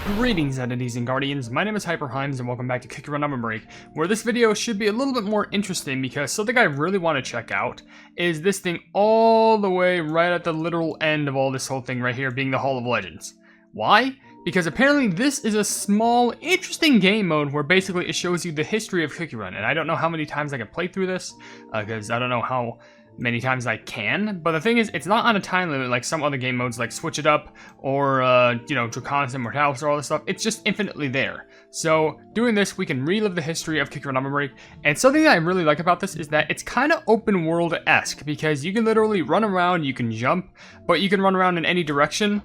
Greetings, entities and guardians. My name is HyperHimes and welcome back to Cookie Run OvenBreak, where this video should be a little bit more interesting because something I really want to check out is this thing all the way right at the literal end of all this whole thing right here being the Hall of Legends. Why? Because apparently this is a small, interesting game mode where basically it shows you the history of Cookie Run, and I don't know how many times I can play through this, because I don't know how many times I can, but the thing is, it's not on a time limit like some other game modes like Switch It Up or, Draconis Immortalis or all this stuff. It's just infinitely there. So, doing this, we can relive the history of Cookie Run OvenBreak, and something that I really like about this is that it's kind of open world-esque, because you can literally run around, you can jump, but you can run around in any direction.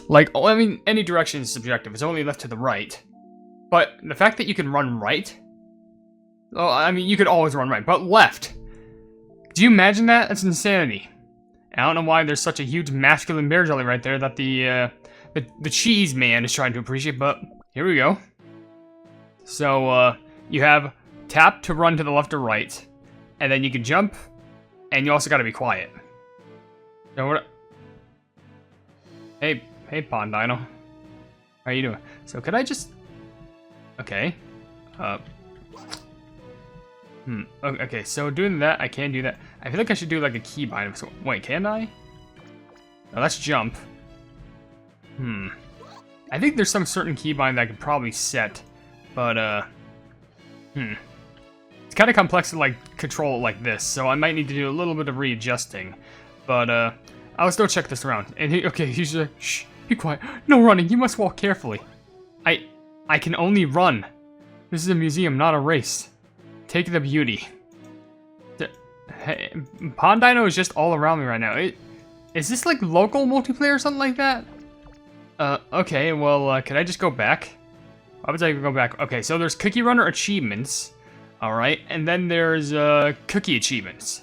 Any direction is subjective, it's only left to the right. But the fact that you can run right, you could always run right, but left. Do you imagine that? That's insanity. I don't know why there's such a huge masculine bear jelly right there that the cheese man is trying to appreciate, but here we go. So, you have tap to run to the left or right, and then you can jump, and you also gotta be quiet. So what? Hey, Pond Dino. How are you doing? So could I just... Okay. Okay, so doing that, I can do that. I feel like I should do like a keybind. So, wait, can I? No, that's jump. I think there's some certain keybind that I could probably set, but it's kind of complex to like control it like this, so I might need to do a little bit of readjusting. But I'll still check this around. And he's like, shh, be quiet. No running. You must walk carefully. I can only run. This is a museum, not a race. Take the beauty. Hey, Pond Dino is just all around me right now. Is this like local multiplayer or something like that? Okay, well, can I just go back? Why would I go back? Okay, so there's Cookie Runner achievements. Alright, and then there's, Cookie achievements.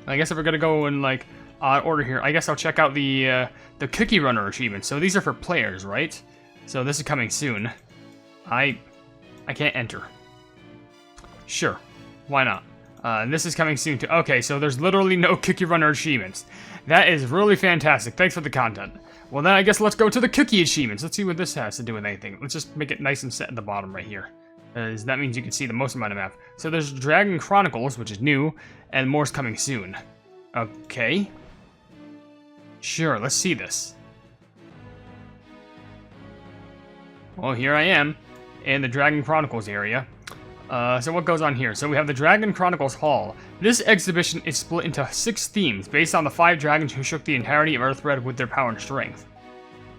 I guess if we're gonna go in, like, odd order here, I guess I'll check out the Cookie Runner achievements. So these are for players, right? So this is coming soon. I can't enter. Sure, why not? This is coming soon too. Okay, so there's literally no Cookie Runner achievements. That is really fantastic. Thanks for the content. Well, then I guess let's go to the Cookie achievements. Let's see what this has to do with anything. Let's just make it nice and set at the bottom right here. That means you can see the most amount of map. So there's Dragon Chronicles, which is new, and more's coming soon. Okay. Sure, let's see this. Well, here I am in the Dragon Chronicles area. So what goes on here? So we have the Dragon Chronicles Hall. This exhibition is split into 6 themes based on the 5 dragons who shook the entirety of Earthred with their power and strength.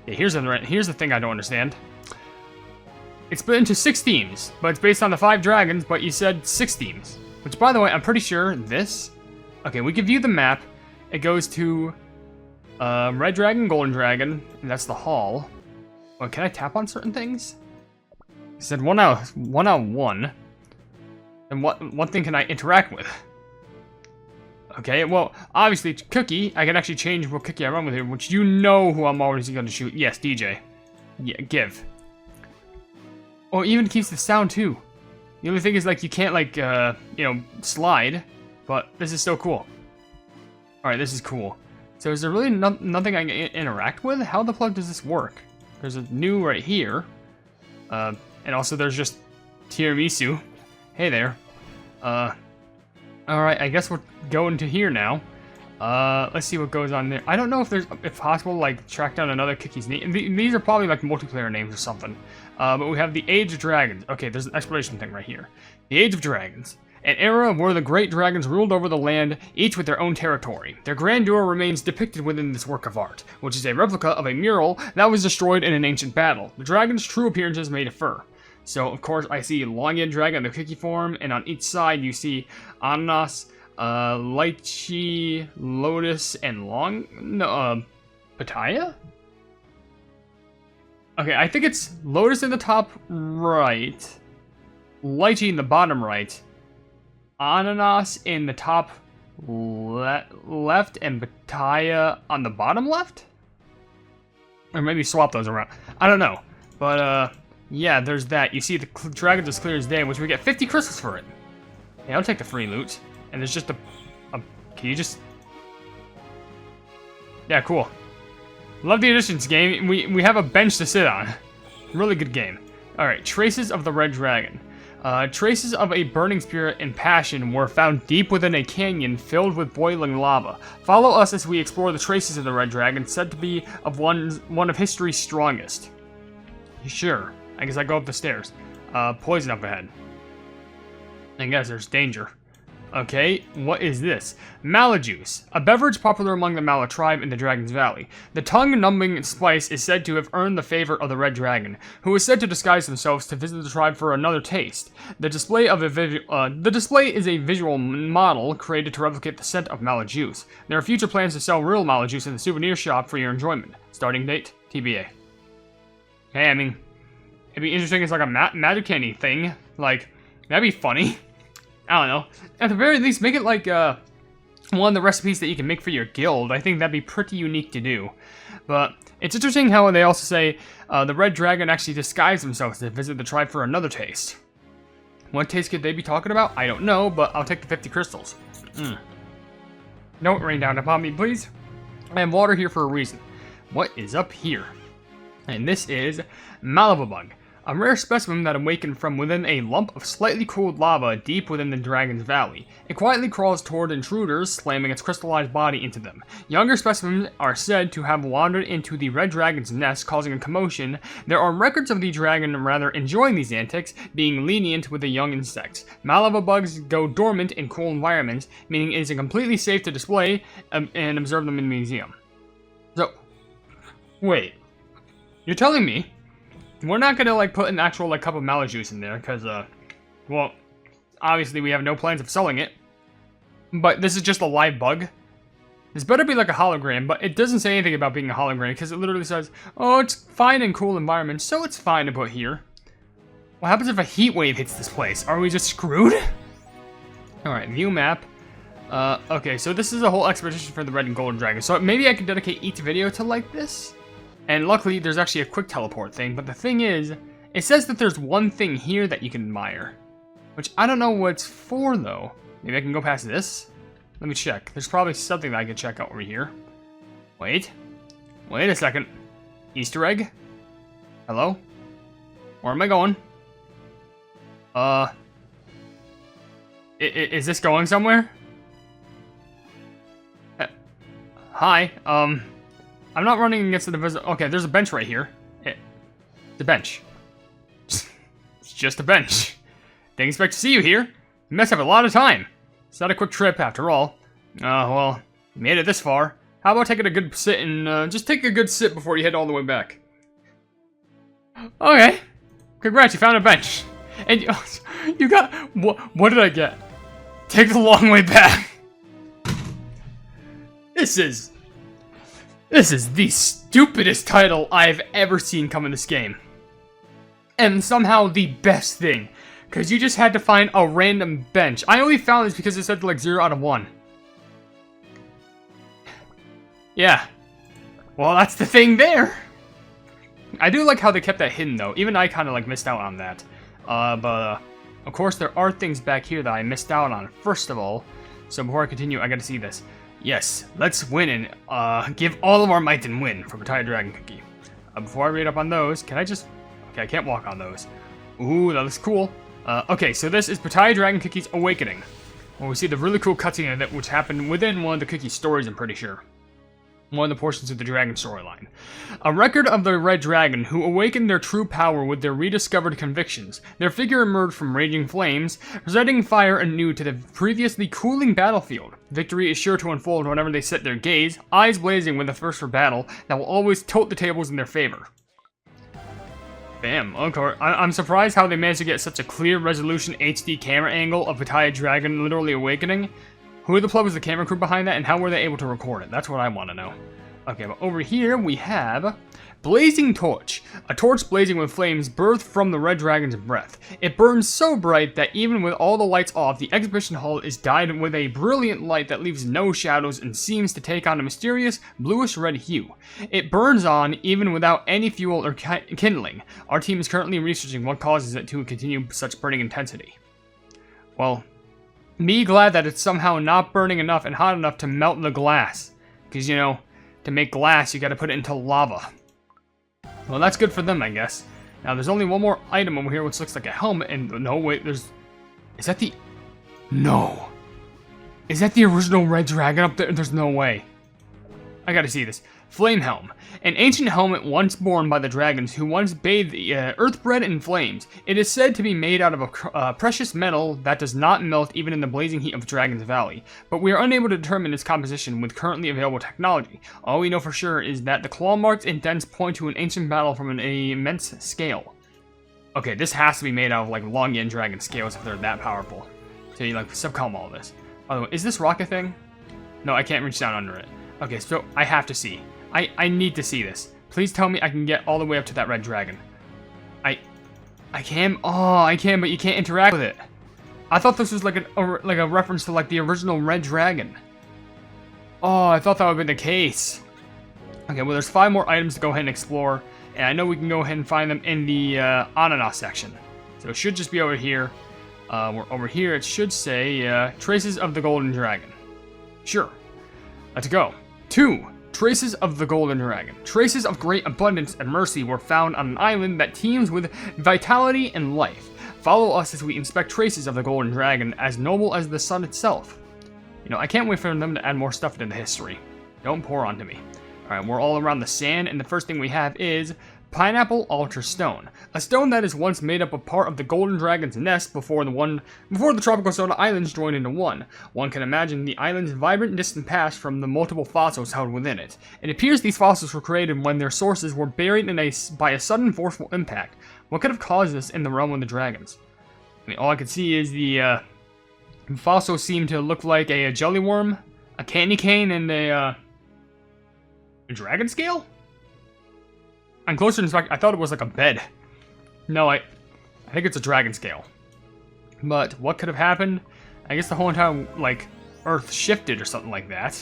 Yeah, here's the thing I don't understand. It's split into 6 themes, but it's based on the 5 dragons, but you said 6 themes. Which, by the way, I'm pretty sure this... Okay, we can view the map. It goes to Red Dragon, Golden Dragon, and that's the hall. Oh, can I tap on certain things? It said 1 out of 1. And what thing can I interact with? Okay, well, obviously, Cookie, I can actually change what Cookie I run with here, which you know who I'm always going to shoot. Yes, DJ. Yeah, give. Oh, it even keeps the sound, too. The only thing is, like, you can't, like, slide, but this is so cool. Alright, this is cool. So is there really nothing I can interact with? How the plug does this work? There's a new right here. And also there's just Tiramisu. Hey there. Alright, I guess we're going to here now. Let's see what goes on there. I don't know if possible, like, track down another Cookie's name. These are probably, like, multiplayer names or something. But we have the Age of Dragons. Okay, there's an exploration thing right here. The Age of Dragons. An era where the great dragons ruled over the land, each with their own territory. Their grandeur remains depicted within this work of art, which is a replica of a mural that was destroyed in an ancient battle. The dragon's true appearances may differ. So, of course, I see Long-Eared Dragon in the Cookie form, and on each side you see Ananas, Lychee, Lotus, and Pitaya? Okay, I think it's Lotus in the top right, Lychee in the bottom right, Ananas in the top left, and Pitaya on the bottom left? Or maybe swap those around. I don't know. But, yeah, there's that. You see the dragon's as clear as day, which we get 50 crystals for it. Yeah, I'll take the free loot. And there's just a can you just... Yeah, cool. Love the additions game. We have a bench to sit on. Really good game. Alright, Traces of the Red Dragon. Traces of a burning spirit and passion were found deep within a canyon filled with boiling lava. Follow us as we explore the traces of the Red Dragon, said to be of one of history's strongest. Sure, I guess I go up the stairs. Poison up ahead. I guess there's danger. Okay, what is this? Mala juice, a beverage popular among the Mala tribe in the Dragon's Valley. The tongue-numbing spice is said to have earned the favor of the Red Dragon, who is said to disguise themselves to visit the tribe for another taste. The display is a visual model created to replicate the scent of Mala juice. There are future plans to sell real Mala juice in the souvenir shop for your enjoyment. Starting date, TBA. Hey, I mean, it'd be interesting as like a magic candy thing. Like, that'd be funny. I don't know. At the very least, make it like one of the recipes that you can make for your guild. I think that'd be pretty unique to do. But it's interesting how they also say the Red Dragon actually disguised themselves to visit the tribe for another taste. What taste could they be talking about? I don't know, but I'll take the 50 crystals. Don't rain down upon me, please. I have water here for a reason. What is up here? And this is Malavabug. A rare specimen that awakened from within a lump of slightly cooled lava deep within the Dragon's Valley. It quietly crawls toward intruders, slamming its crystallized body into them. Younger specimens are said to have wandered into the Red Dragon's nest, causing a commotion. There are records of the dragon rather enjoying these antics, being lenient with the young insects. Malava go dormant in cool environments, meaning it is completely safe to display and observe them in the museum. So, wait. You're telling me we're not gonna like put an actual like cup of Mala juice in there because well, obviously we have no plans of selling it. But this is just a live bug. This better be like a hologram, but it doesn't say anything about being a hologram because it literally says, "Oh, it's fine in cool environments, so it's fine to put here." What happens if a heat wave hits this place? Are we just screwed? All right, view map. Okay, so this is a whole expedition for the Red and Golden Dragon. So maybe I can dedicate each video to like this. And luckily, there's actually a quick teleport thing, but the thing is, it says that there's one thing here that you can admire. Which I don't know what it's for, though. Maybe I can go past this? Let me check. There's probably something that I can check out over here. Wait. Wait a second. Easter egg? Hello? Where am I going? Is this going somewhere? Hi, I'm not running against the visitor. Okay, there's a bench right here. The bench. It's just a bench. Didn't expect to see you here. You must have a lot of time. It's not a quick trip after all. Well, you made it this far. How about taking a good sit and just take a good sit before you head all the way back? Okay. Congrats, you found a bench. And you got what did I get? Take the long way back. This is the stupidest title I've ever seen come in this game. And somehow the best thing. Because you just had to find a random bench. I only found this because it said like 0 out of 1. Yeah. Well, that's the thing there. I do like how they kept that hidden though. Even I kind of like missed out on that. But of course there are things back here that I missed out on. First of all, so before I continue, I gotta see this. Yes, let's win and give all of our might and win for Pitaya Dragon Cookie. Before I read up on those, can I just... Okay, I can't walk on those. Ooh, that looks cool. Okay, so this is Pitaya Dragon Cookie's Awakening. Well, we see the really cool cutscene of it, which happened within one of the Cookie stories, I'm pretty sure. One of the portions of the Dragon storyline. A record of the Red Dragon, who awakened their true power with their rediscovered convictions. Their figure emerged from raging flames, setting fire anew to the previously cooling battlefield. Victory is sure to unfold whenever they set their gaze, eyes blazing with a thirst for battle that will always tilt the tables in their favor. Bam, okay. I'm surprised how they managed to get such a clear resolution HD camera angle of Pitaya Dragon literally awakening. Who the plug was the camera crew behind that, and how were they able to record it? That's what I want to know. Okay, but over here we have Blazing Torch. A torch blazing with flames birthed from the Red Dragon's breath. It burns so bright that even with all the lights off, the exhibition hall is dyed with a brilliant light that leaves no shadows and seems to take on a mysterious bluish-red hue. It burns on even without any fuel or kindling. Our team is currently researching what causes it to continue such burning intensity. Well, be glad that it's somehow not burning enough and hot enough to melt the glass. Because, you know, to make glass, you gotta put it into lava. Well, that's good for them, I guess. Now, there's only one more item over here, which looks like a helmet, and no, wait, there's... Is that the... No. Is that the original red dragon up there? There's no way. I gotta see this. Flame Helm. An ancient helmet once borne by the dragons who once bathed the earthbred in flames. It is said to be made out of a precious metal that does not melt even in the blazing heat of Dragon's Valley, but we are unable to determine its composition with currently available technology. All we know for sure is that the claw marks and dents point to an ancient battle from an immense scale. Okay, this has to be made out of like Longian dragon scales if they're that powerful. So you like subcom all this. By the way, is this rock a thing? No, I can't reach down under it. Okay, so I have to see. I need to see this. Please tell me I can get all the way up to that red dragon. I can. Oh, I can, but you can't interact with it. I thought this was like a reference to like the original red dragon. Oh, I thought that would have been the case. Okay, well, there's 5 more items to go ahead and explore, and I know we can go ahead and find them in the Ananas section. So it should just be over here. We're over here. It should say Traces of the Golden Dragon. Sure. Let's go. 2. Traces of the Golden Dragon. Traces of great abundance and mercy were found on an island that teems with vitality and life. Follow us as we inspect traces of the Golden Dragon, as noble as the sun itself. You know, I can't wait for them to add more stuff into the history. Don't pour onto me. Alright, we're all around the sand, and the first thing we have is Pineapple Altar Stone. A stone that is once made up a part of the Golden Dragon's nest before the Tropical Soda Islands joined into one. One can imagine the island's vibrant distant past from the multiple fossils held within it. It appears these fossils were created when their sources were buried by a sudden forceful impact. What could have caused this in the realm of the dragons? I mean, all I can see is the fossils seem to look like a jelly worm, a candy cane, and a dragon scale? On closer inspection, I thought it was like a bed. No, I think it's a dragon scale. But what could have happened? I guess the whole entire, like, Earth shifted or something like that.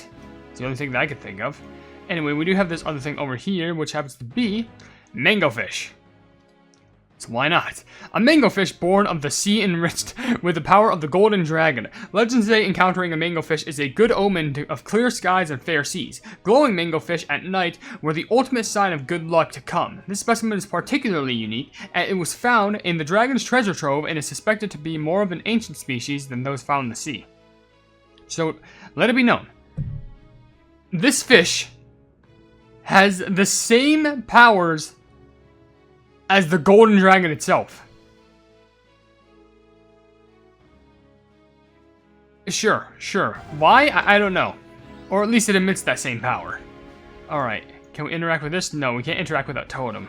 It's the only thing that I could think of. Anyway, we do have this other thing over here, which happens to be mango fish. So why not? A mango fish born of the sea enriched with the power of the golden dragon. Legends say encountering a mango fish is a good omen of clear skies and fair seas. Glowing mango fish at night were the ultimate sign of good luck to come. This specimen is particularly unique, and it was found in the dragon's treasure trove and is suspected to be more of an ancient species than those found in the sea. So, let it be known. This fish has the same powers as the golden dragon itself. Sure. Why? I don't know. Or at least it emits that same power. Alright, can we interact with this? No, we can't interact with that totem.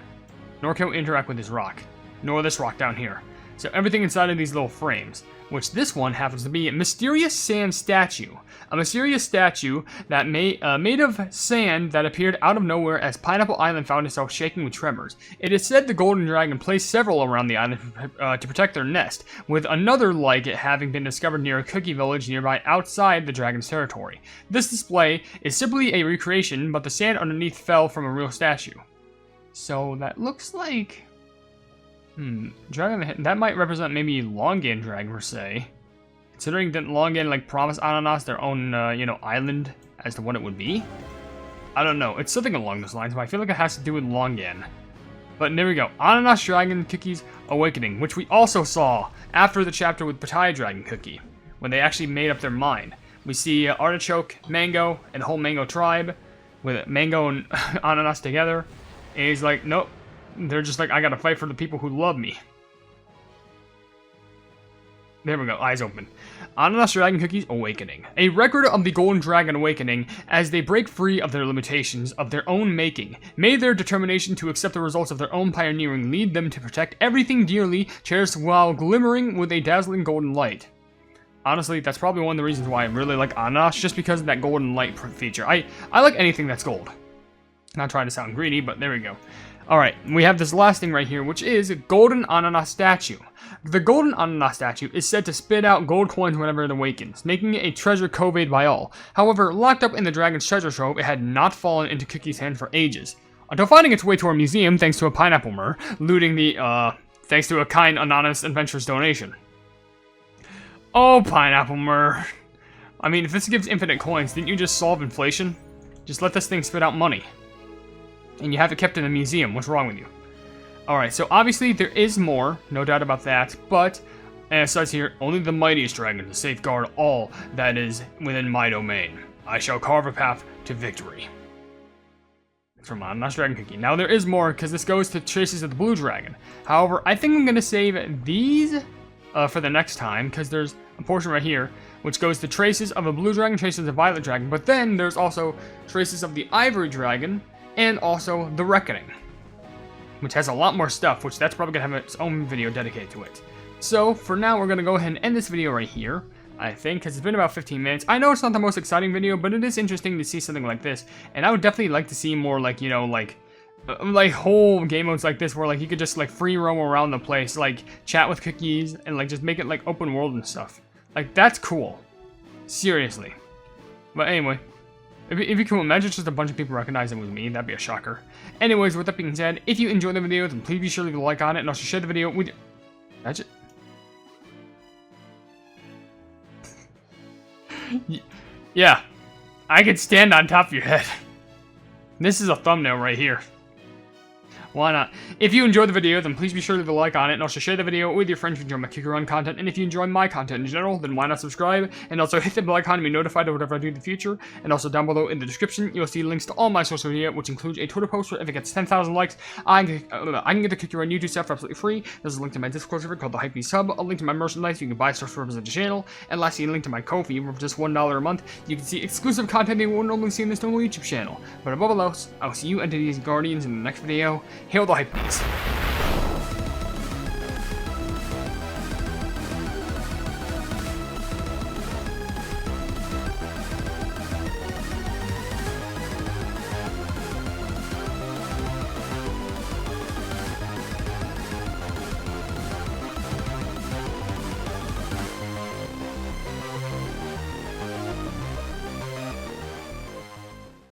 Nor can we interact with this rock. Nor this rock down here. So everything inside of these little frames. Which this one happens to be a mysterious sand statue. A mysterious statue that made of sand that appeared out of nowhere as Pineapple Island found itself shaking with tremors. It is said the Golden Dragon placed several around the island to protect their nest, with another like it having been discovered near a cookie village nearby outside the dragon's territory. This display is simply a recreation, but the sand underneath fell from a real statue. So that looks like... Dragon, that might represent maybe Longan Dragon per se. Considering that Longan like promised Ananas their own, island as to what it would be. I don't know. It's something along those lines, but I feel like it has to do with Longan. But there we go. Ananas Dragon Cookie's Awakening, which we also saw after the chapter with Pitaya Dragon Cookie, when they actually made up their mind. We see Artichoke, Mango, and the whole Mango tribe, with Mango and Ananas together. And he's like, nope. They're just like, I gotta fight for the people who love me. There we go, eyes open. Ananas Dragon Cookie's Awakening. A record of the Golden Dragon awakening as they break free of their limitations of their own making. May their determination to accept the results of their own pioneering lead them to protect everything dearly cherished while glimmering with a dazzling golden light. Honestly, that's probably one of the reasons why I really like Ananas, just because of that golden light feature. I like anything that's gold. Not trying to sound greedy, but there we go. Alright, we have this last thing right here, which is Golden Ananas Statue. The Golden Ananas Statue is said to spit out gold coins whenever it awakens, making it a treasure coveted by all. However, locked up in the dragon's treasure trove, it had not fallen into Cookie's hand for ages. Until finding its way to our museum thanks to a pineapple mer, looting the, thanks to a kind anonymous adventurer's donation. Oh, pineapple mer. I mean, if this gives infinite coins, didn't you just solve inflation? Just let this thing spit out money. And you have it kept in a museum. What's wrong with you? Alright, so obviously there is more, no doubt about that, but, as it says here, only the mightiest dragon to safeguard all that is within my domain. I shall carve a path to victory. From Ananas Dragon Cookie. Now there is more, because this goes to traces of the blue dragon. However, I think I'm going to save these for the next time, because there's a portion right here, which goes to traces of a blue dragon, traces of the violet dragon, but then there's also traces of the ivory dragon, and also the reckoning, which has a lot more stuff, which that's probably going to have its own video dedicated to it. So, for now, we're going to go ahead and end this video right here, I think, because it's been about 15 minutes. I know it's not the most exciting video, but it is interesting to see something like this, and I would definitely like to see more, like, you know, like whole game modes like this, where, like, you could just, like, free roam around the place, like, chat with cookies, and, like, just make it, like, open world and stuff. Like, that's cool. Seriously. But anyway, if you can imagine just a bunch of people recognizing it was me, that'd be a shocker. Anyways, with that being said, if you enjoyed the video, then please be sure to leave a like on it, and also share the video with... That's it. Yeah, I could stand on top of your head. This is a thumbnail right here. Why not? If you enjoyed the video, then please be sure to leave a like on it, and also share the video with your friends if you enjoy my Cookie Run content. And if you enjoy my content in general, then why not subscribe? And also hit the bell icon to be notified of whatever I do in the future. And also down below in the description, you'll see links to all my social media, which includes a Twitter post where if it gets 10,000 likes, I can get the Cookie Run YouTube stuff for absolutely free. There's a link to my Discord server called the Hypenese Hub, a link to my merchandise you can buy stuff to represent the channel, and lastly, a link to my Ko-fi for just $1 a month. You can see exclusive content you won't normally see in this normal YouTube channel. But above all else, I'll see you entities and guardians in the next video. Hail the Hypenese.